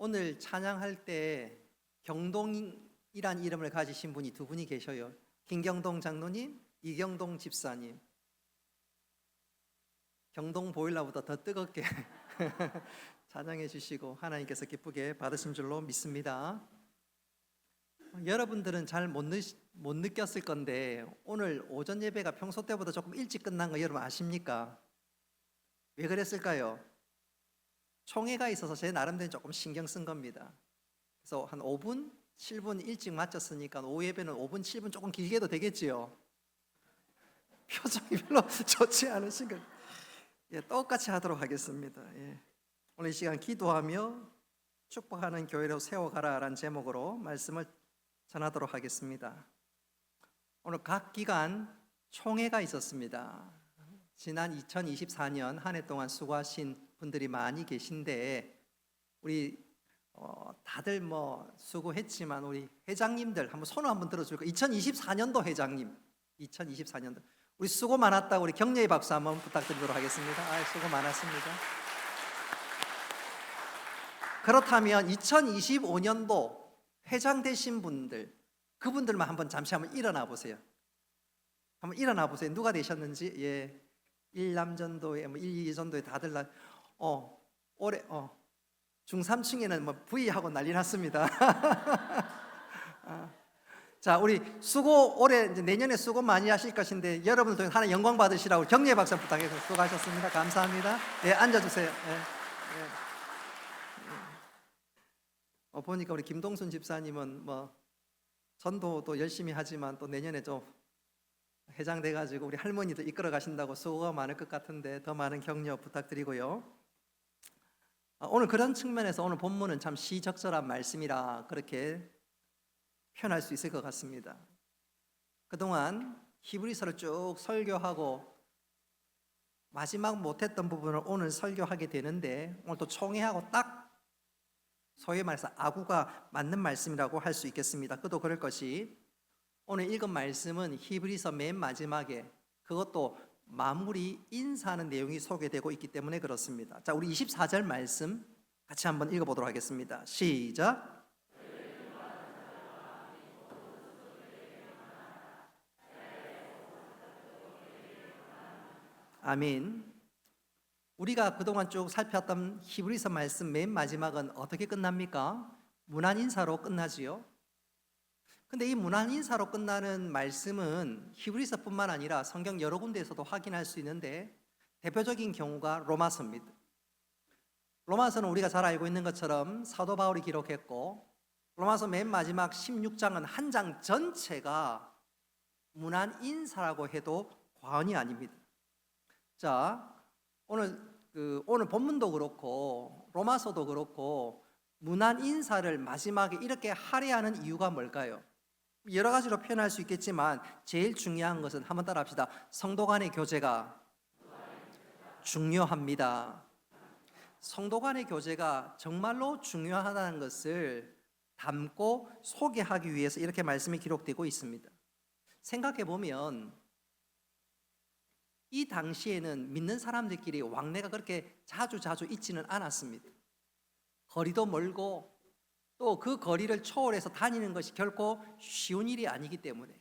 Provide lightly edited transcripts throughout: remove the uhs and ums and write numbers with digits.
오늘 찬양할 때 경동이란 이름을 가지신 분이 두 분이 계셔요. 김경동 장로님, 이경동 집사님. 경동 보일러보다 더 뜨겁게 찬양해 주시고 하나님께서 기쁘게 받으신 줄로 믿습니다. 여러분들은 잘 못 느꼈을 건데 오늘 오전 예배가 평소 때보다 조금 일찍 끝난 거 여러분 아십니까? 왜 그랬을까요? 총회가 있어서 제 나름대로 조금 신경 쓴 겁니다. 그래서 한 5분, 7분 일찍 마쳤으니까 오후 예배는 5분, 7분 조금 길게 해도 되겠지요? 표정이 별로 좋지 않으신 것. 똑같이 하도록 하겠습니다. 오늘 이 시간 기도하며 축복하는 교회로 세워가라라는 제목으로 말씀을 전하도록 하겠습니다. 오늘 각 기관 총회가 있었습니다. 지난 2024년 한 해 동안 수고하신 분들이 많이 계신데 우리 다들 수고했지만 우리 회장님들 한번 손을 한번 들어줄까요? 2024년도 회장님, 2024년도 우리 수고 많았다고 우리 격려의 박수 한번 부탁드리도록 하겠습니다. 수고 많았습니다. 그렇다면 2025년도 회장 되신 분들, 그분들만 잠시 한번 일어나 보세요. 한번 일어나 보세요. 누가 되셨는지. 1남전도에 1, 2전도에 다들 올해 중3층에는 V하고 난리 났습니다. 자, 우리 수고 올해 이제 내년에 수고 많이 하실 것인데 여러분들 하나 영광 받으시라고 격려의 박수 부탁해서 수고하셨습니다. 감사합니다. 앉아주세요. 보니까 우리 김동순 집사님은 전도도 열심히 하지만 또 내년에 좀 회장 돼가지고 우리 할머니도 이끌어 가신다고 수고가 많을 것 같은데 더 많은 격려 부탁드리고요. 오늘 그런 측면에서 오늘 본문은 참 시적절한 말씀이라 그렇게 표현할 수 있을 것 같습니다. 그동안 히브리서를 쭉 설교하고 마지막 못했던 부분을 오늘 설교하게 되는데 오늘 또 총회하고 딱 소위 말해서 아구가 맞는 말씀이라고 할 수 있겠습니다. 그도 그럴 것이 오늘 읽은 말씀은 히브리서 맨 마지막에 그것도 마무리 인사하는 내용이 소개되고 있기 때문에 그렇습니다. 자, 우리 24절 말씀 같이 한번 읽어보도록 하겠습니다. 시작. 아멘. 우리가 그동안 쭉 살펴왔던 히브리서 말씀 맨 마지막은 어떻게 끝납니까? 문안 인사로 끝나지요. 근데 이 문안 인사로 끝나는 말씀은 히브리서뿐만 아니라 성경 여러 군데에서도 확인할 수 있는데 대표적인 경우가 로마서입니다. 로마서는 우리가 잘 알고 있는 것처럼 사도 바울이 기록했고 로마서 맨 마지막 16장은 한 장 전체가 문안 인사라고 해도 과언이 아닙니다. 자, 오늘 본문도 그렇고 로마서도 그렇고 문안 인사를 마지막에 이렇게 할애하는 이유가 뭘까요? 여러 가지로 표현할 수 있겠지만 제일 중요한 것은 한번 따라 합시다. 성도 간의 교제가 중요합니다. 성도 간의 교제가 정말로 중요하다는 것을 담고 소개하기 위해서 이렇게 말씀이 기록되고 있습니다. 생각해 보면 이 당시에는 믿는 사람들끼리 왕래가 그렇게 자주 있지는 않았습니다. 거리도 멀고 또 그 거리를 초월해서 다니는 것이 결코 쉬운 일이 아니기 때문에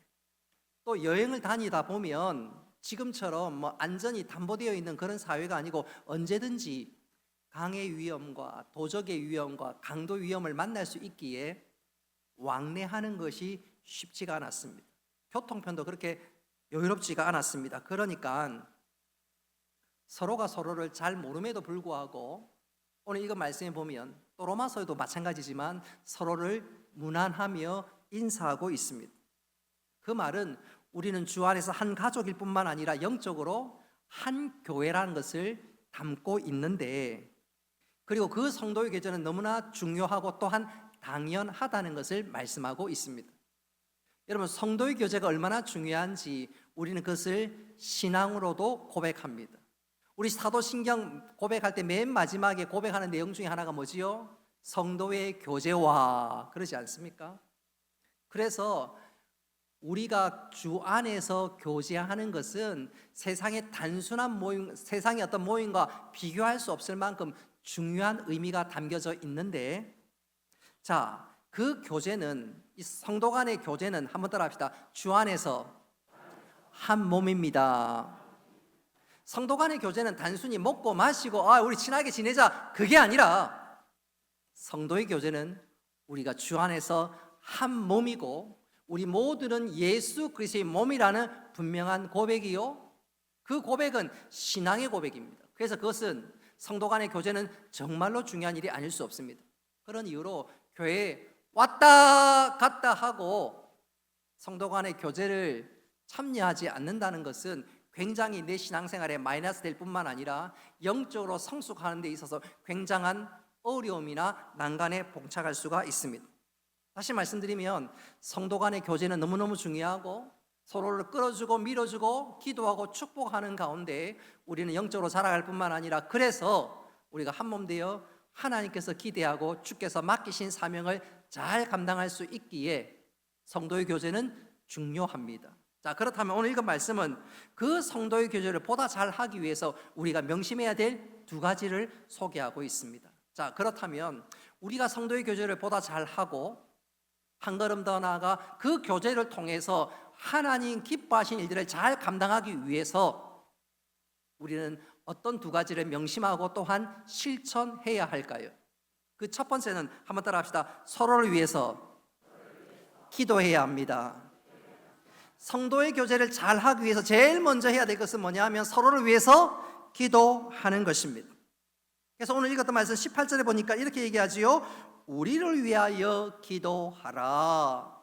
또 여행을 다니다 보면 지금처럼 안전이 담보되어 있는 그런 사회가 아니고 언제든지 강의 위험과 도적의 위험과 강도 위험을 만날 수 있기에 왕래하는 것이 쉽지가 않았습니다. 교통편도 그렇게 여유롭지가 않았습니다. 그러니까 서로가 서로를 잘 모름에도 불구하고 오늘 이거 말씀해 보면 또 로마서에도 마찬가지지만 서로를 문안하며 인사하고 있습니다. 그 말은 우리는 주 안에서 한 가족일 뿐만 아니라 영적으로 한 교회라는 것을 담고 있는데 그리고 그 성도의 교제는 너무나 중요하고 또한 당연하다는 것을 말씀하고 있습니다. 여러분, 성도의 교제가 얼마나 중요한지 우리는 그것을 신앙으로도 고백합니다. 우리 사도신경 고백할 때 맨 마지막에 고백하는 내용 중에 하나가 뭐지요? 성도의 교제와, 그러지 않습니까? 그래서 우리가 주 안에서 교제하는 것은 세상의 단순한 모임, 세상의 어떤 모임과 비교할 수 없을 만큼 중요한 의미가 담겨져 있는데 자, 그 교제는, 이 성도 간의 교제는 한번 따라 합시다. 주 안에서 한 몸입니다. 성도 간의 교제는 단순히 먹고 마시고 우리 친하게 지내자, 그게 아니라 성도의 교제는 우리가 주 안에서 한 몸이고 우리 모두는 예수 그리스도의 몸이라는 분명한 고백이요, 그 고백은 신앙의 고백입니다. 그래서 그것은 성도 간의 교제는 정말로 중요한 일이 아닐 수 없습니다. 그런 이유로 교회에 왔다 갔다 하고 성도 간의 교제를 참여하지 않는다는 것은 굉장히 내 신앙생활에 마이너스 될 뿐만 아니라 영적으로 성숙하는 데 있어서 굉장한 어려움이나 난간에 봉착할 수가 있습니다. 다시 말씀드리면 성도 간의 교제는 너무너무 중요하고 서로를 끌어주고 밀어주고 기도하고 축복하는 가운데 우리는 영적으로 자라갈 뿐만 아니라, 그래서 우리가 한 몸 되어 하나님께서 기대하고 주께서 맡기신 사명을 잘 감당할 수 있기에 성도의 교제는 중요합니다. 자, 그렇다면 오늘 읽은 말씀은 그 성도의 교제를 보다 잘 하기 위해서 우리가 명심해야 될 두 가지를 소개하고 있습니다. 자, 그렇다면 우리가 성도의 교제를 보다 잘 하고 한 걸음 더 나아가 그 교제를 통해서 하나님 기뻐하신 일들을 잘 감당하기 위해서 우리는 어떤 두 가지를 명심하고 또한 실천해야 할까요? 그 첫 번째는 한번 따라 합시다. 서로를 위해서 기도해야 합니다. 성도의 교제를 잘 하기 위해서 제일 먼저 해야 될 것은 뭐냐 하면 서로를 위해서 기도하는 것입니다. 그래서 오늘 읽었던 말씀 18절에 보니까 이렇게 얘기하지요. 우리를 위하여 기도하라.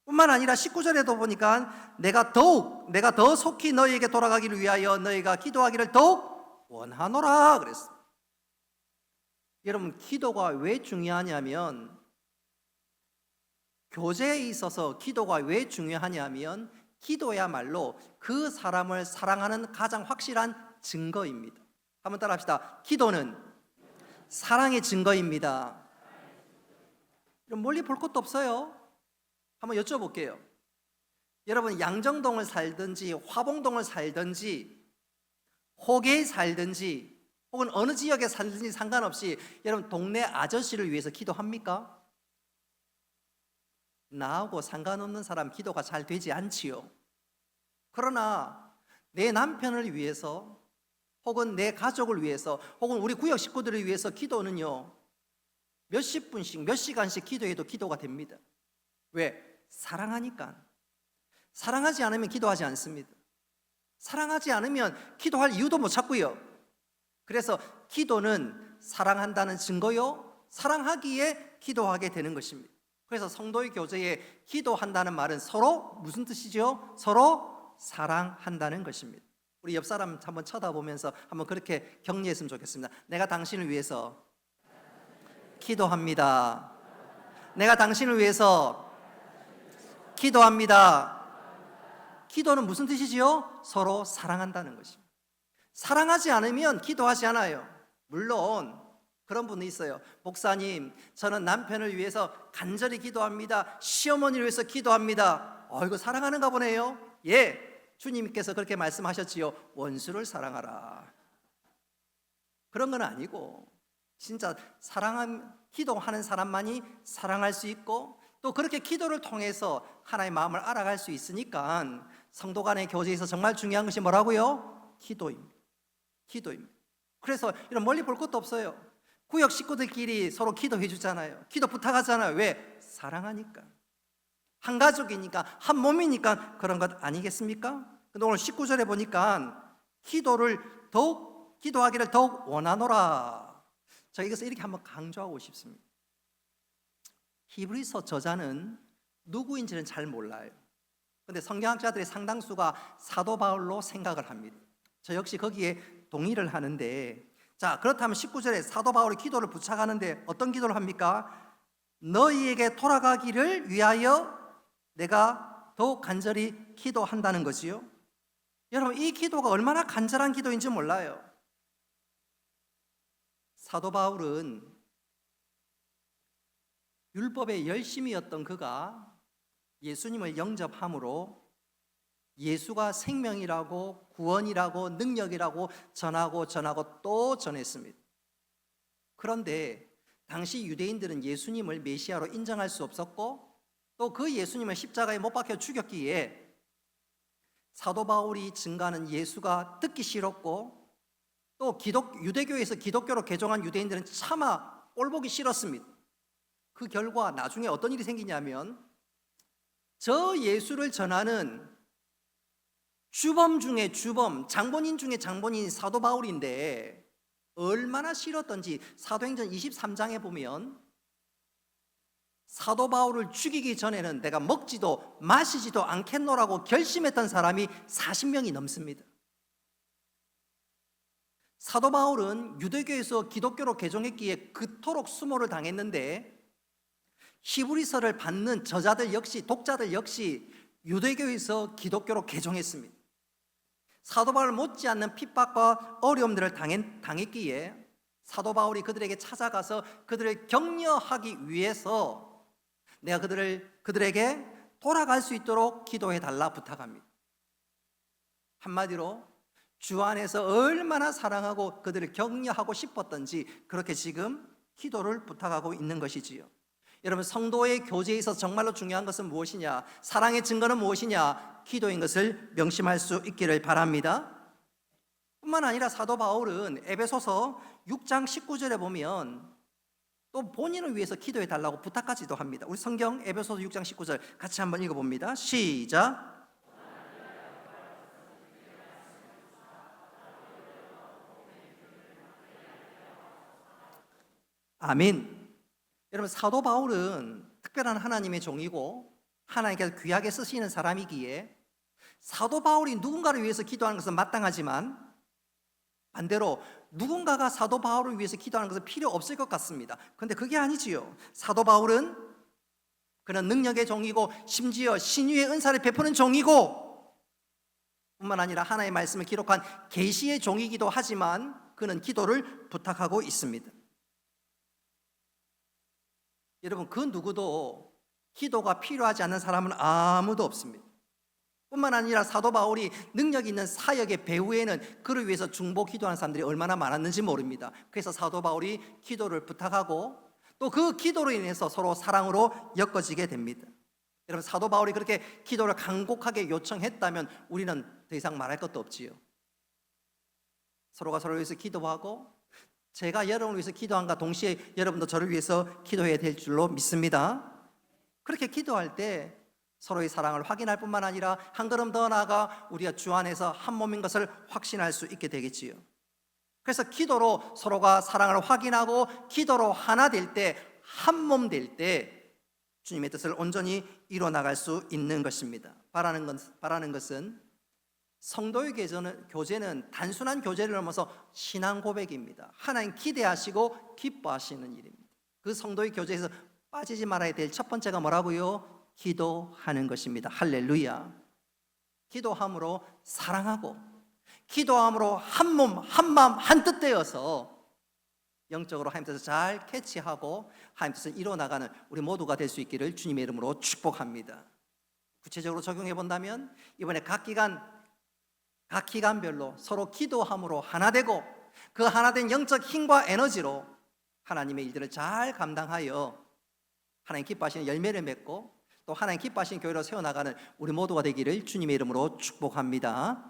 뿐만 아니라 19절에도 보니까 내가 더 속히 너희에게 돌아가기를 위하여 너희가 기도하기를 더욱 원하노라 그랬습니다. 여러분, 기도가 왜 중요하냐면, 교제에 있어서 기도가 왜 중요하냐면 기도야말로 그 사람을 사랑하는 가장 확실한 증거입니다. 한번 따라 합시다. 기도는 사랑의 증거입니다. 멀리 볼 것도 없어요. 한번 여쭤볼게요. 여러분, 양정동을 살든지 화봉동을 살든지 호계에 살든지 혹은 어느 지역에 살든지 상관없이 여러분 동네 아저씨를 위해서 기도합니까? 나하고 상관없는 사람 기도가 잘 되지 않지요. 그러나 내 남편을 위해서 혹은 내 가족을 위해서 혹은 우리 구역 식구들을 위해서 기도는요, 몇십 분씩 몇 시간씩 기도해도 기도가 됩니다. 왜? 사랑하니까. 사랑하지 않으면 기도하지 않습니다. 사랑하지 않으면 기도할 이유도 못 찾고요. 그래서 기도는 사랑한다는 증거요, 사랑하기에 기도하게 되는 것입니다. 그래서 성도의 교제에 기도한다는 말은 서로 무슨 뜻이죠? 서로 사랑한다는 것입니다. 우리 옆 사람 한번 쳐다보면서 한번 그렇게 격려했으면 좋겠습니다. 내가 당신을 위해서 기도합니다. 내가 당신을 위해서 기도합니다. 기도는 무슨 뜻이지요? 서로 사랑한다는 것입니다. 사랑하지 않으면 기도하지 않아요. 물론 그런 분이 있어요. 목사님, 저는 남편을 위해서 간절히 기도합니다. 시어머니를 위해서 기도합니다. 이거 사랑하는가 보네요. 예, 주님께서 그렇게 말씀하셨지요. 원수를 사랑하라. 그런 건 아니고 진짜 기도하는 사람만이 사랑할 수 있고 또 그렇게 기도를 통해서 하나님의 마음을 알아갈 수 있으니까 성도 간의 교제에서 정말 중요한 것이 뭐라고요? 기도입니다. 기도입니다. 그래서 이런 멀리 볼 것도 없어요. 구역 식구들끼리 서로 기도해 주잖아요. 기도 부탁하잖아요. 왜? 사랑하니까. 한 가족이니까, 한 몸이니까 그런 것 아니겠습니까? 근데 오늘 19절에 보니까 기도하기를 더욱 원하노라. 저 이것을 이렇게 한번 강조하고 싶습니다. 히브리서 저자는 누구인지는 잘 몰라요. 근데 성경학자들의 상당수가 사도 바울로 생각을 합니다. 저 역시 거기에 동의를 하는데, 자, 그렇다면 19절에 사도 바울이 기도를 부탁하는데 어떤 기도를 합니까? 너희에게 돌아가기를 위하여 내가 더욱 간절히 기도한다는 거지요. 여러분, 이 기도가 얼마나 간절한 기도인지 몰라요. 사도 바울은 율법의 열심이었던 그가 예수님을 영접함으로 예수가 생명이라고 구원이라고 능력이라고 전하고 또 전했습니다. 그런데 당시 유대인들은 예수님을 메시아로 인정할 수 없었고 또 그 예수님을 십자가에 못 박혀 죽였기에 사도 바울이 증거하는 예수가 듣기 싫었고 또 유대교에서 기독교로 개종한 유대인들은 차마 꼴보기 싫었습니다. 그 결과 나중에 어떤 일이 생기냐면 저 예수를 전하는 주범 중에 주범, 장본인 중에 장본인 사도 바울인데 얼마나 싫었던지 사도행전 23장에 보면 사도 바울을 죽이기 전에는 내가 먹지도 마시지도 않겠노라고 결심했던 사람이 40명이 넘습니다. 사도 바울은 유대교에서 기독교로 개종했기에 그토록 수모를 당했는데 히브리서를 받는 저자들 역시 독자들 역시 유대교에서 기독교로 개종했습니다. 사도 바울 못지않는 핍박과 어려움들을 당했기에 사도 바울이 그들에게 찾아가서 그들을 격려하기 위해서 내가 그들에게 돌아갈 수 있도록 기도해 달라 부탁합니다. 한마디로 주 안에서 얼마나 사랑하고 그들을 격려하고 싶었던지 그렇게 지금 기도를 부탁하고 있는 것이지요. 여러분, 성도의 교제에 있어서 정말로 중요한 것은 무엇이냐? 사랑의 증거는 무엇이냐? 기도인 것을 명심할 수 있기를 바랍니다. 뿐만 아니라 사도 바울은 에베소서 6장 19절에 보면 또 본인을 위해서 기도해 달라고 부탁하지도 합니다. 우리 성경 에베소서 6장 19절 같이 한번 읽어봅니다. 시작. 아멘. 여러분, 사도 바울은 특별한 하나님의 종이고 하나님께서 귀하게 쓰시는 사람이기에 사도 바울이 누군가를 위해서 기도하는 것은 마땅하지만 반대로 누군가가 사도 바울을 위해서 기도하는 것은 필요 없을 것 같습니다. 그런데 그게 아니지요. 사도 바울은 그는 능력의 종이고 심지어 신유의 은사를 베푸는 종이고 뿐만 아니라 하나님의 말씀을 기록한 계시의 종이기도 하지만 그는 기도를 부탁하고 있습니다. 여러분, 그 누구도 기도가 필요하지 않는 사람은 아무도 없습니다. 뿐만 아니라 사도 바울이 능력 있는 사역의 배후에는 그를 위해서 중보 기도하는 사람들이 얼마나 많았는지 모릅니다. 그래서 사도 바울이 기도를 부탁하고 또 그 기도로 인해서 서로 사랑으로 엮어지게 됩니다. 여러분, 사도 바울이 그렇게 기도를 간곡하게 요청했다면 우리는 더 이상 말할 것도 없지요. 서로가 서로를 위해서 기도하고 제가 여러분을 위해서 기도한과 동시에 여러분도 저를 위해서 기도해야 될 줄로 믿습니다. 그렇게 기도할 때 서로의 사랑을 확인할 뿐만 아니라 한 걸음 더 나아가 우리가 주 안에서 한 몸인 것을 확신할 수 있게 되겠지요. 그래서 기도로 서로가 사랑을 확인하고 기도로 하나 될 때, 한 몸 될 때 주님의 뜻을 온전히 이뤄나갈 수 있는 것입니다. 바라는 것은 성도의 교제는 단순한 교제를 넘어서 신앙 고백입니다. 하나님 기대하시고 기뻐하시는 일입니다. 그 성도의 교제에서 빠지지 말아야 될 첫 번째가 뭐라고요? 기도하는 것입니다. 할렐루야. 기도함으로 사랑하고 기도함으로 한 몸, 한 마음, 한 뜻 되어서 영적으로 하나님 뜻을 잘 캐치하고 하나님 뜻을 이뤄나가는 우리 모두가 될 수 있기를 주님의 이름으로 축복합니다. 구체적으로 적용해 본다면 이번에 각 기간별로 서로 기도함으로 하나 되고 그 하나 된 영적 힘과 에너지로 하나님의 일들을 잘 감당하여 하나님 기뻐하시는 열매를 맺고 또 하나님 기뻐하시는 교회로 세워나가는 우리 모두가 되기를 주님의 이름으로 축복합니다.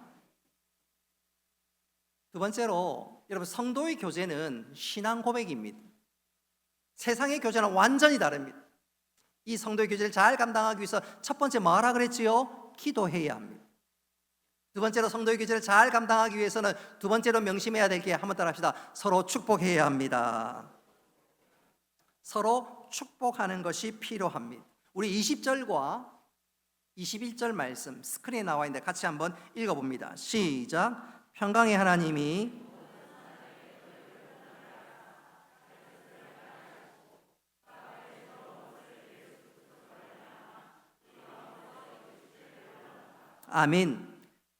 두 번째로 여러분, 성도의 교제는 신앙 고백입니다. 세상의 교제는 완전히 다릅니다. 이 성도의 교제를 잘 감당하기 위해서 첫 번째 뭐 하라 그랬지요? 기도해야 합니다. 두 번째로 성도의 교제를 잘 감당하기 위해서는 두 번째로 명심해야 될 게 한번 따라합시다. 서로 축복해야 합니다. 서로 축복하는 것이 필요합니다. 우리 20절과 21절 말씀 스크린에 나와 있는데 같이 한번 읽어봅니다. 시작. 평강의 하나님이 아멘.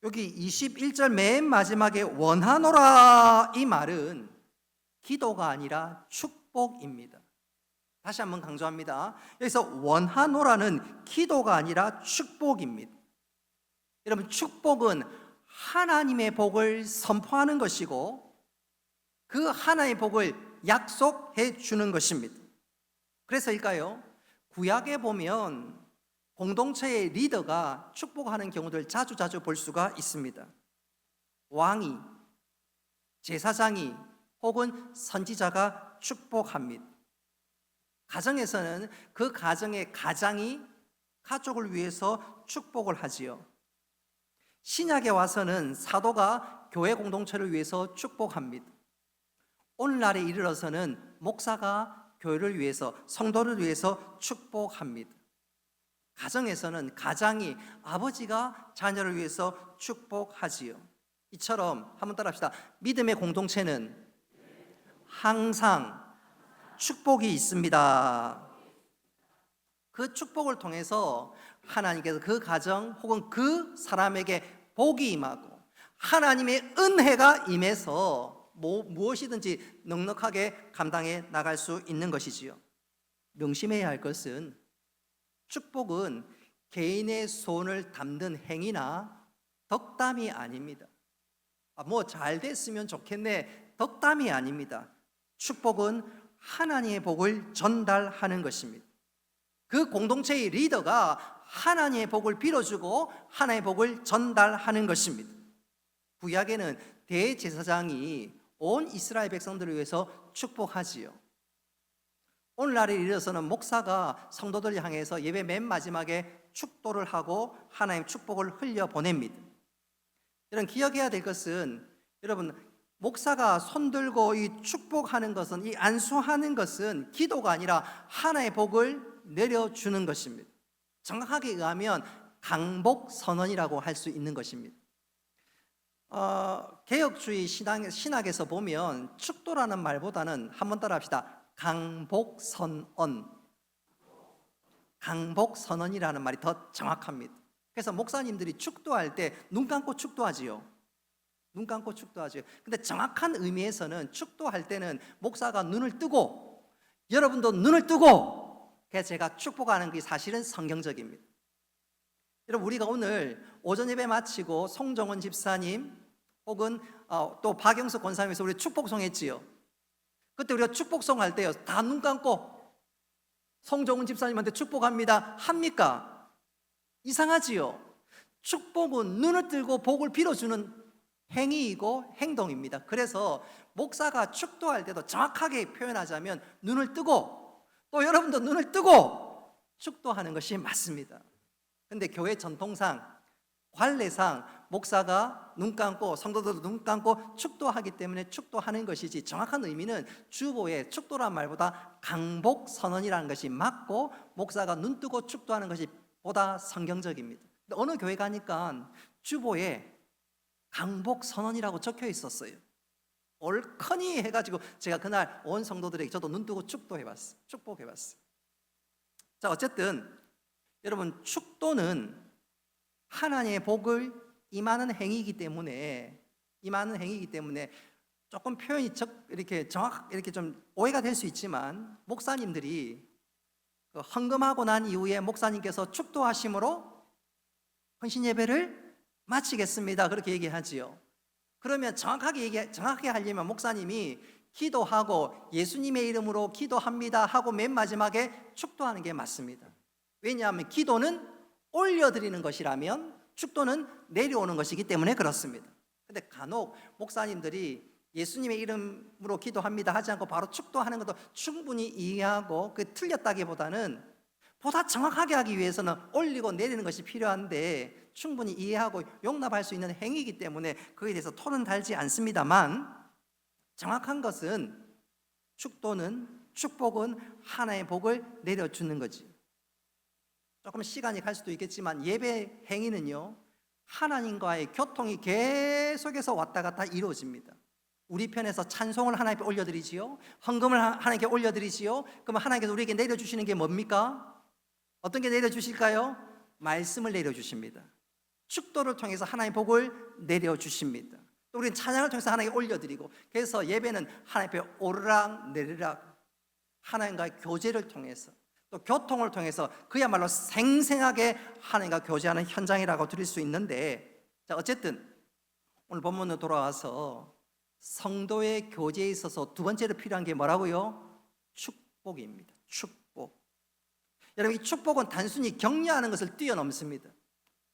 여기 21절 맨 마지막에 원하노라 이 말은 기도가 아니라 축복입니다. 다시 한번 강조합니다. 여기서 원하노라는 기도가 아니라 축복입니다. 여러분, 축복은 하나님의 복을 선포하는 것이고 그 하나님의 복을 약속해 주는 것입니다. 그래서일까요? 구약에 보면 공동체의 리더가 축복하는 경우들 자주 볼 수가 있습니다. 왕이, 제사장이 혹은 선지자가 축복합니다. 가정에서는 그 가정의 가장이 가족을 위해서 축복을 하지요. 신약에 와서는 사도가 교회 공동체를 위해서 축복합니다. 오늘날에 이르러서는 목사가 교회를 위해서, 성도를 위해서 축복합니다. 가정에서는 가장이, 아버지가 자녀를 위해서 축복하지요. 이처럼 한번 따라합시다. 믿음의 공동체는 항상 축복이 있습니다. 그 축복을 통해서 하나님께서 그 가정 혹은 그 사람에게 복이 임하고 하나님의 은혜가 임해서 무엇이든지 넉넉하게 감당해 나갈 수 있는 것이지요. 명심해야 할 것은 축복은 개인의 소원을 담는 행위나 덕담이 아닙니다. 뭐 잘 됐으면 좋겠네, 덕담이 아닙니다. 축복은 하나님의 복을 전달하는 것입니다. 그 공동체의 리더가 하나님의 복을 빌어주고 하나님의 복을 전달하는 것입니다. 구약에는 대제사장이 온 이스라엘 백성들을 위해서 축복하지요. 오늘날에 이르러서는 목사가 성도들 향해서 예배 맨 마지막에 축도를 하고 하나님 축복을 흘려보냅니다. 여러분 기억해야 될 것은, 여러분 목사가 손들고 이 축복하는 것은, 이 안수하는 것은 기도가 아니라 하나의 복을 내려주는 것입니다. 정확하게 의하면 강복선언이라고 할 수 있는 것입니다. 개혁주의 신학에서 보면 축도라는 말보다는, 한번 따라 합시다. 강복선언, 강복선언이라는 말이 더 정확합니다. 그래서 목사님들이 축도할 때 눈 감고 축도하지요. 눈 감고 축도하지요. 근데 정확한 의미에서는 축도할 때는 목사가 눈을 뜨고, 여러분도 눈을 뜨고, 그래서 제가 축복하는 게 사실은 성경적입니다. 여러분 우리가 오늘 오전 예배 마치고 송정원 집사님 혹은 또 박영수 권사님에서 우리 축복송 했지요. 그때 우리가 축복송 할 때요, 다 눈 감고 송정훈 집사님한테 축복합니다 합니까? 이상하지요. 축복은 눈을 뜨고 복을 빌어주는 행위이고 행동입니다. 그래서 목사가 축도할 때도 정확하게 표현하자면 눈을 뜨고, 또 여러분도 눈을 뜨고 축도하는 것이 맞습니다. 근데 교회 전통상, 관례상 목사가 눈 감고 성도들도 눈 감고 축도하기 때문에 축도하는 것이지, 정확한 의미는 주보에 축도란 말보다 강복선언이라는 것이 맞고, 목사가 눈 뜨고 축도하는 것이 보다 성경적입니다. 근데 어느 교회 가니까 주보에 강복선언이라고 적혀 있었어요. 얼큰이 해가지고 제가 그날 온 성도들에게 저도 눈 뜨고 축복해봤어요. 자, 어쨌든 여러분 축도는 하나님의 복을 임하는 행위이기 때문에 조금 표현이 이렇게 좀 오해가 될 수 있지만, 목사님들이 헌금하고 난 이후에 목사님께서 축도하심으로 헌신 예배를 마치겠습니다, 그렇게 얘기하지요. 그러면 정확하게 하려면 목사님이 기도하고 예수님의 이름으로 기도합니다 하고 맨 마지막에 축도하는 게 맞습니다. 왜냐하면 기도는 올려드리는 것이라면 축도는 내려오는 것이기 때문에 그렇습니다. 근데 간혹 목사님들이 예수님의 이름으로 기도합니다 하지 않고 바로 축도하는 것도 충분히 이해하고, 그 틀렸다기보다는 보다 정확하게 하기 위해서는 올리고 내리는 것이 필요한데 충분히 이해하고 용납할 수 있는 행위이기 때문에 그에 대해서 토는 달지 않습니다만, 정확한 것은 축복은 하나의 복을 내려주는 거지. 조금 시간이 갈 수도 있겠지만 예배 행위는요, 하나님과의 교통이 계속해서 왔다 갔다 이루어집니다. 우리 편에서 찬송을 하나님께 올려드리지요, 헌금을 하나님께 올려드리지요. 그러면 하나님께서 우리에게 내려주시는 게 뭡니까? 어떤 게 내려주실까요? 말씀을 내려주십니다. 축도를 통해서 하나님의 복을 내려주십니다. 또 우리는 찬양을 통해서 하나님께 올려드리고, 그래서 예배는 하나님 앞에 오르락 내리락 하나님과의 교제를 통해서, 또 교통을 통해서 그야말로 생생하게 하나님과 교제하는 현장이라고 드릴 수 있는데, 자 어쨌든 오늘 본문으로 돌아와서 성도의 교제에 있어서 두 번째로 필요한 게 뭐라고요? 축복입니다. 축복. 여러분, 이 축복은 단순히 격려하는 것을 뛰어넘습니다.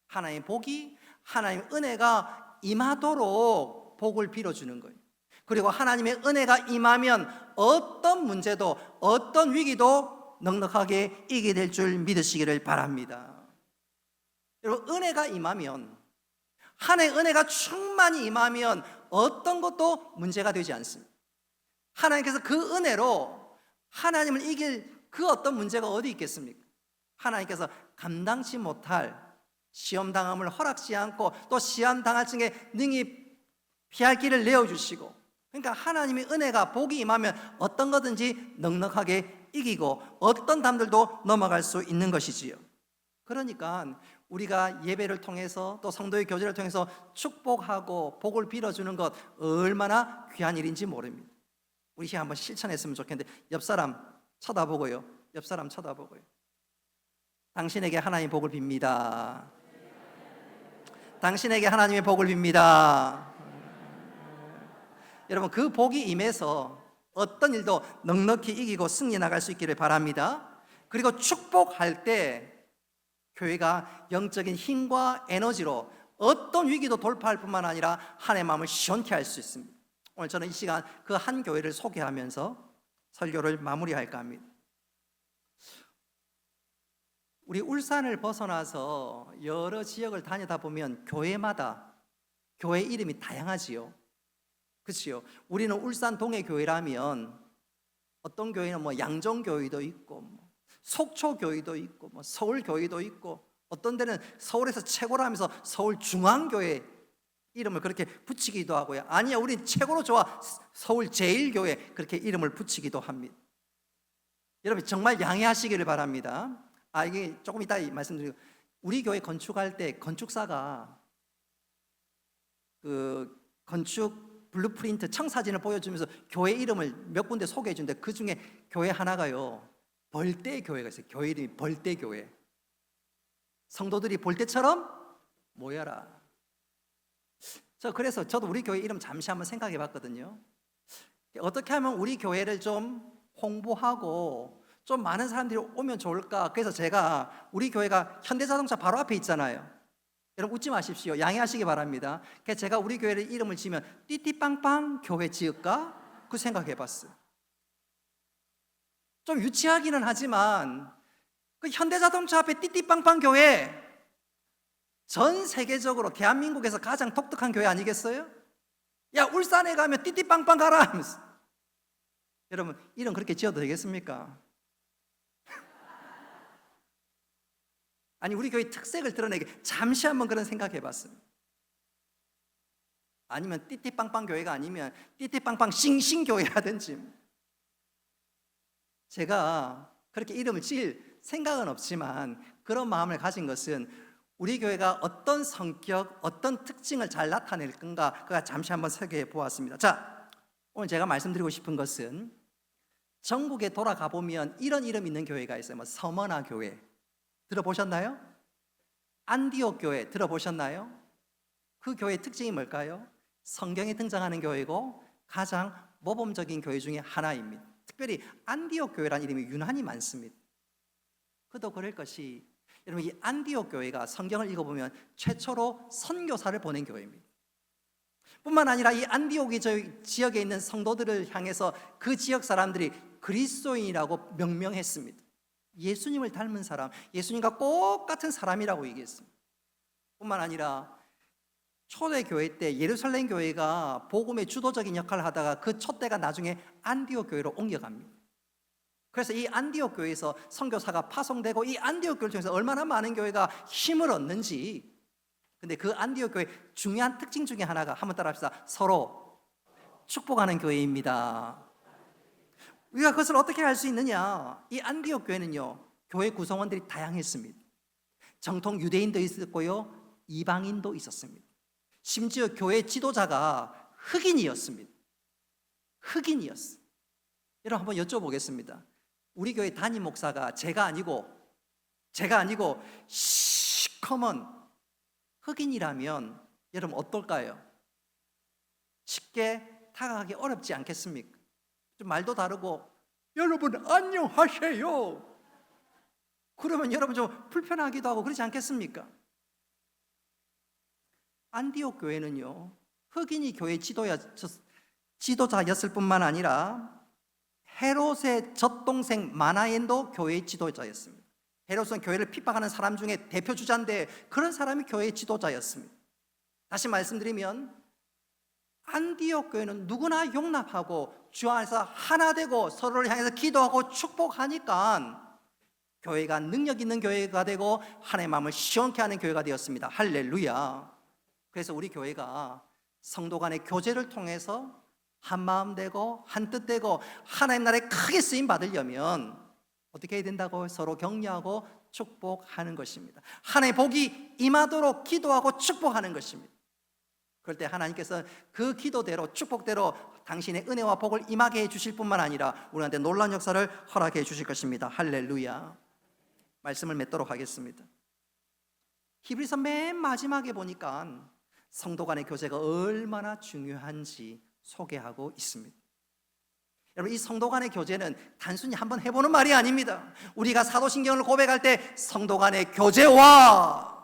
하나님의 복이, 하나님의 은혜가 임하도록 복을 빌어주는 거예요. 그리고 하나님의 은혜가 임하면 어떤 문제도, 어떤 위기도 넉넉하게 이기게 될 줄 믿으시기를 바랍니다. 여러분, 은혜가 임하면, 하나님의 은혜가 충만히 임하면 어떤 것도 문제가 되지 않습니다. 하나님께서 그 은혜로 하나님을 이길 그 어떤 문제가 어디 있겠습니까? 하나님께서 감당치 못할 시험당함을 허락지 않고 또 시험당할 중에 능히 피할 길을 내어주시고, 그러니까 하나님의 은혜가 복이 임하면 어떤 거든지 넉넉하게 이기고 어떤 담들도 넘어갈 수 있는 것이지요. 그러니까 우리가 예배를 통해서 또 성도의 교제를 통해서 축복하고 복을 빌어주는 것 얼마나 귀한 일인지 모릅니다. 우리 한번 실천했으면 좋겠는데, 옆 사람 쳐다보고요. 옆 사람 쳐다보고요. 당신에게 하나님의 복을 빕니다. 당신에게 하나님의 복을 빕니다. 여러분, 그 복이 임해서 어떤 일도 넉넉히 이기고 승리 나갈 수 있기를 바랍니다. 그리고 축복할 때 교회가 영적인 힘과 에너지로 어떤 위기도 돌파할 뿐만 아니라 하나님의 마음을 시원케 할 수 있습니다. 오늘 저는 이 시간 그 한 교회를 소개하면서 설교를 마무리할까 합니다. 우리 울산을 벗어나서 여러 지역을 다니다 보면 교회마다 교회 이름이 다양하지요. 그렇지요. 우리는 울산 동해 교회라면 어떤 교회는 뭐 양정교회도 있고 속초교회도 있고 서울교회도 있고, 어떤 데는 서울에서 최고라면서 서울중앙교회 이름을 그렇게 붙이기도 하고요. 아니야, 우린 최고로 좋아, 서울제일교회, 그렇게 이름을 붙이기도 합니다. 여러분, 정말 양해하시기를 바랍니다. 이게 조금 이따 말씀드리고, 우리 교회 건축할 때 건축사가 그 건축 블루프린트 청사진을 보여주면서 교회 이름을 몇 군데 소개해 주는데, 그 중에 교회 하나가요, 벌떼교회가 있어요. 교회 이름이 벌떼교회. 성도들이 벌떼처럼 모여라. 그래서 저도 우리 교회 이름 잠시 한번 생각해 봤거든요. 어떻게 하면 우리 교회를 좀 홍보하고 좀 많은 사람들이 오면 좋을까. 그래서 제가, 우리 교회가 현대자동차 바로 앞에 있잖아요. 여러분, 웃지 마십시오. 양해하시기 바랍니다. 그래서 제가 우리 교회를 이름을 지으면 띠띠빵빵 교회 지을까? 그 생각해 봤어요. 좀 유치하기는 하지만 그 현대자동차 앞에 띠띠빵빵 교회, 전 세계적으로 대한민국에서 가장 독특한 교회 아니겠어요? 야, 울산에 가면 띠띠빵빵 가라 하면서. 여러분, 이름 그렇게 지어도 되겠습니까? 아니, 우리 교회 특색을 드러내게 잠시 한번 그런 생각해 봤습니다. 아니면 띠띠빵빵 교회가 아니면 띠띠빵빵 싱싱 교회라든지. 제가 그렇게 이름을 지을 생각은 없지만 그런 마음을 가진 것은 우리 교회가 어떤 성격, 어떤 특징을 잘 나타낼 건가, 그가 잠시 한번 설계해 보았습니다. 자, 오늘 제가 말씀드리고 싶은 것은, 전국에 돌아가 보면 이런 이름 있는 교회가 있어요. 서머나 교회 들어보셨나요? 안디옥 교회 들어보셨나요? 그 교회의 특징이 뭘까요? 성경에 등장하는 교회고 가장 모범적인 교회 중에 하나입니다. 특별히 안디옥 교회라는 이름이 유난히 많습니다. 그도 그럴 것이, 여러분, 이 안디옥 교회가 성경을 읽어보면 최초로 선교사를 보낸 교회입니다. 뿐만 아니라 이 안디옥 지역에 있는 성도들을 향해서 그 지역 사람들이 그리스도인이라고 명명했습니다. 예수님을 닮은 사람, 예수님과 똑같은 사람이라고 얘기했습니다. 뿐만 아니라 초대교회 때 예루살렘 교회가 복음의 주도적인 역할을 하다가 그 촛대가 나중에 안디옥 교회로 옮겨갑니다. 그래서 이 안디옥 교회에서 선교사가 파송되고, 이 안디옥 교회를 통해서 얼마나 많은 교회가 힘을 얻는지. 근데 그 안디옥 교회 중요한 특징 중에 하나가, 한번 따라합시다, 서로 축복하는 교회입니다. 우리가 그것을 어떻게 할 수 있느냐? 이 안디옥 교회는요, 교회 구성원들이 다양했습니다. 정통 유대인도 있었고요, 이방인도 있었습니다. 심지어 교회 지도자가 흑인이었습니다. 흑인이었어요. 여러분, 한번 여쭤보겠습니다. 우리 교회 담임 목사가 제가 아니고 시커먼 흑인이라면 여러분 어떨까요? 쉽게 다가가기 어렵지 않겠습니까? 좀 말도 다르고 여러분 안녕하세요. 그러면 여러분 좀 불편하기도 하고 그렇지 않겠습니까? 안디옥 교회는요, 흑인이 교회 지도자였을 뿐만 아니라 헤롯의 젖동생 마나엔도 교회의 지도자였습니다. 헤롯은 교회를 핍박하는 사람 중에 대표 주자인데 그런 사람이 교회의 지도자였습니다. 다시 말씀드리면 안디옥 교회는 누구나 용납하고 주 안에서 하나 되고 서로를 향해서 기도하고 축복하니까 교회가 능력 있는 교회가 되고 하나님의 마음을 시원케 하는 교회가 되었습니다. 할렐루야. 그래서 우리 교회가 성도 간의 교제를 통해서 한 마음 되고 한 뜻 되고 하나님 나라에 크게 쓰임 받으려면 어떻게 해야 된다고? 서로 격려하고 축복하는 것입니다. 하나님의 복이 임하도록 기도하고 축복하는 것입니다. 그럴 때 하나님께서 그 기도대로 축복대로 당신의 은혜와 복을 임하게 해주실 뿐만 아니라 우리한테 놀라운 역사를 허락해 주실 것입니다. 할렐루야. 말씀을 맺도록 하겠습니다. 히브리서 맨 마지막에 보니까 성도 간의 교제가 얼마나 중요한지 소개하고 있습니다. 여러분, 이 성도 간의 교제는 단순히 한번 해보는 말이 아닙니다. 우리가 사도신경을 고백할 때 성도 간의 교제와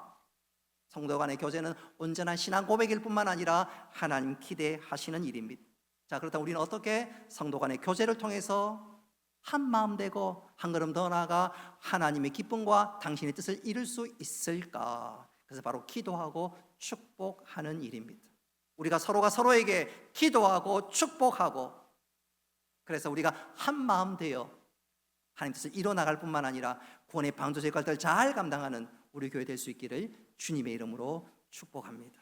성도 간의 교제는 온전한 신앙 고백일 뿐만 아니라 하나님 기대하시는 일입니다. 자, 그렇다면 우리는 어떻게 성도 간의 교제를 통해서 한 마음 되고 한 걸음 더 나아가 하나님의 기쁨과 당신의 뜻을 이룰 수 있을까? 그래서 바로 기도하고 축복하는 일입니다. 우리가 서로가 서로에게 기도하고 축복하고 그래서 우리가 한 마음 되어 하나님 뜻을 이뤄나갈 뿐만 아니라 구원의 방도제 역할들을 잘 감당하는 우리 교회 될 수 있기를 주님의 이름으로 축복합니다.